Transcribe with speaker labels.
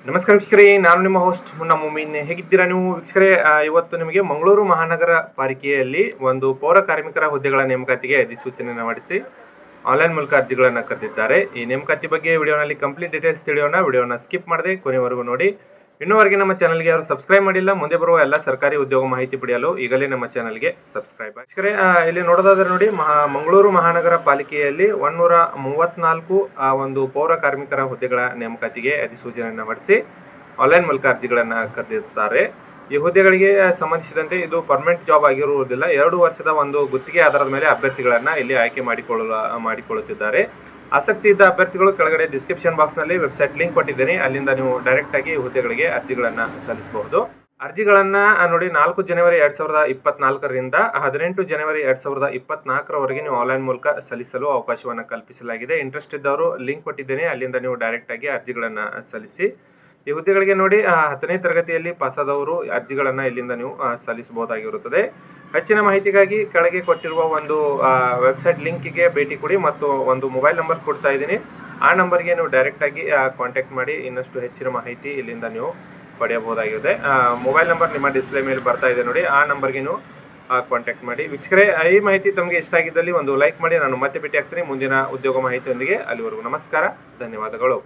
Speaker 1: ನಮಸ್ಕಾರ ವೀಕ್ಷಕರೇ, ನಾನು ನಿಮ್ಮ ಹೋಸ್ಟ್ ಮುನ್ನಾ ಮುಮೀನ್. ಹೇಗಿದ್ದೀರಾ ನೀವು ವೀಕ್ಷಕರೇ? ಇವತ್ತು ನಿಮಗೆ ಮಂಗಳೂರು ಮಹಾನಗರ ಪಾಲಿಕೆಯಲ್ಲಿ ಒಂದು ಪೌರ ಕಾರ್ಮಿಕರ ಹುದ್ದೆಗಳ ನೇಮಕಾತಿಗೆ ಅಧಿಸೂಚನೆಯನ್ನು ಹೊರಡಿಸಿ ಆನ್ಲೈನ್ ಮೂಲಕ ಅರ್ಜಿಗಳನ್ನು ಕರೆದಿದ್ದಾರೆ. ಈ ನೇಮಕಾತಿ ಬಗ್ಗೆ ವಿಡಿಯೋನಲ್ಲಿ ಕಂಪ್ಲೀಟ್ ಡೀಟೇಲ್ಸ್ ತಿಳಿಯೋಣ. ವಿಡಿಯೋನ ಸ್ಕಿಪ್ ಮಾಡದೆ ಕೊನೆವರೆಗೂ ನೋಡಿ. ಇನ್ನೂವರೆಗೆ ನಮ್ಮ ಚಾನಲ್ಗೆ ಯಾರು ಸಬ್ಸ್ಕ್ರೈಬ್ ಮಾಡಿಲ್ಲ, ಮುಂದೆ ಬರುವ ಎಲ್ಲ ಸರ್ಕಾರಿ ಉದ್ಯೋಗ ಮಾಹಿತಿ ಪಡೆಯಲು ಈಗಲೇ ನಮ್ಮ ಚಾನಲ್ಗೆ ಸಬ್ಸ್ಕ್ರೈಬ್ ಆಗಿ. ಇಲ್ಲಿ ನೋಡೋದಾದ್ರೆ ನೋಡಿ, ಮಂಗಳೂರು ಮಹಾನಗರ ಪಾಲಿಕೆಯಲ್ಲಿ 134 ಒಂದು ಪೌರ ಕಾರ್ಮಿಕರ ಹುದ್ದೆಗಳ ನೇಮಕಾತಿಗೆ ಅಧಿಸೂಚನೆಯನ್ನು ಹೊರಡಿಸಿ ಆನ್ಲೈನ್ ಮೂಲಕ ಅರ್ಜಿಗಳನ್ನು ಕರೆದಿರುತ್ತಾರೆ. ಈ ಹುದ್ದೆಗಳಿಗೆ ಸಂಬಂಧಿಸಿದಂತೆ ಇದು ಪರ್ಮನೆಂಟ್ ಜಾಬ್ ಆಗಿರುವುದಿಲ್ಲ. 2 ವರ್ಷದ ಒಂದು ಗುತ್ತಿಗೆ ಆಧಾರದ ಮೇಲೆ ಅಭ್ಯರ್ಥಿಗಳನ್ನ ಇಲ್ಲಿ ಆಯ್ಕೆ ಮಾಡಿಕೊಳ್ಳುತ್ತಿದ್ದಾರೆ. ಆಸಕ್ತಿ ಇದ್ದ ಅಭ್ಯರ್ಥಿಗಳು ಕೆಳಗಡೆ ಡಿಸ್ಕ್ರಿಪ್ಷನ್ ಬಾಕ್ಸ್ ನಲ್ಲಿ ವೆಬ್ಸೈಟ್ ಲಿಂಕ್ ಕೊಟ್ಟಿದ್ದೇನೆ, ಅಲ್ಲಿಂದ ನೀವು ಡೈರೆಕ್ಟ್ ಆಗಿ ಹುದ್ದೆಗಳಿಗೆ ಅರ್ಜಿಗಳನ್ನ ಸಲ್ಲಿಸಬಹುದು. ಅರ್ಜಿಗಳನ್ನ ನೋಡಿ, 4 ಜನವರಿ 2024ರಿಂದ 18 ಜನವರಿ 2024ರವರೆಗೆ ನೀವು ಆನ್ಲೈನ್ ಮೂಲಕ ಸಲ್ಲಿಸಲು ಅವಕಾಶವನ್ನು ಕಲ್ಪಿಸಲಾಗಿದೆ. ಇಂಟ್ರೆಸ್ಟ್ ಇದ್ದವರು ಲಿಂಕ್ ಕೊಟ್ಟಿದ್ದೇನೆ, ಅಲ್ಲಿಂದ ನೀವು ಡೈರೆಕ್ಟ್ ಆಗಿ ಅರ್ಜಿಗಳನ್ನ ಸಲ್ಲಿಸಿ. ಈ ಹುದ್ದೆಗಳಿಗೆ ನೋಡಿ, 10ನೇ ತರಗತಿಯಲ್ಲಿ ಪಾಸಾದವರು ಅರ್ಜಿಗಳನ್ನ ಇಲ್ಲಿಂದ ನೀವು ಸಲ್ಲಿಸಬಹುದಾಗಿರುತ್ತದೆ. ಹೆಚ್ಚಿನ ಮಾಹಿತಿಗಾಗಿ ಕೆಳಗೆ ಕೊಟ್ಟಿರುವ ಒಂದು ವೆಬ್ಸೈಟ್ ಲಿಂಕಿಗೆ ಭೇಟಿ ಕೊಡಿ ಮತ್ತು ಒಂದು ಮೊಬೈಲ್ ನಂಬರ್ ಕೊಡ್ತಾ ಇದ್ದೀನಿ. ಆ ನಂಬರ್ಗೆ ನೀವು ಡೈರೆಕ್ಟ್ ಆಗಿ ಕಾಂಟ್ಯಾಕ್ಟ್ ಮಾಡಿ ಇನ್ನಷ್ಟು ಹೆಚ್ಚಿನ ಮಾಹಿತಿ ಇಲ್ಲಿಂದ ನೀವು ಪಡೆಯಬಹುದಾಗಿದೆ. ಮೊಬೈಲ್ ನಂಬರ್ ನಿಮ್ಮ ಡಿಸ್ಪ್ಲೇ ಮೇಲೆ ಬರ್ತಾ ಇದೆ ನೋಡಿ, ಆ ನಂಬರ್ಗೆ ನೀವು ಕಾಂಟ್ಯಾಕ್ಟ್ ಮಾಡಿ. ವೀಕ್ಷಕರೇ, ಈ ಮಾಹಿತಿ ತಮಗೆ ಇಷ್ಟ ಆಗಿದ್ದಲ್ಲಿ ಒಂದು ಲೈಕ್ ಮಾಡಿ. ನಾನು ಮತ್ತೆ ಭೇಟಿ ಆಗ್ತೀನಿ ಮುಂದಿನ ಉದ್ಯೋಗ ಮಾಹಿತಿಯೊಂದಿಗೆ. ಅಲ್ಲಿವರೆಗೂ ನಮಸ್ಕಾರ, ಧನ್ಯವಾದಗಳು.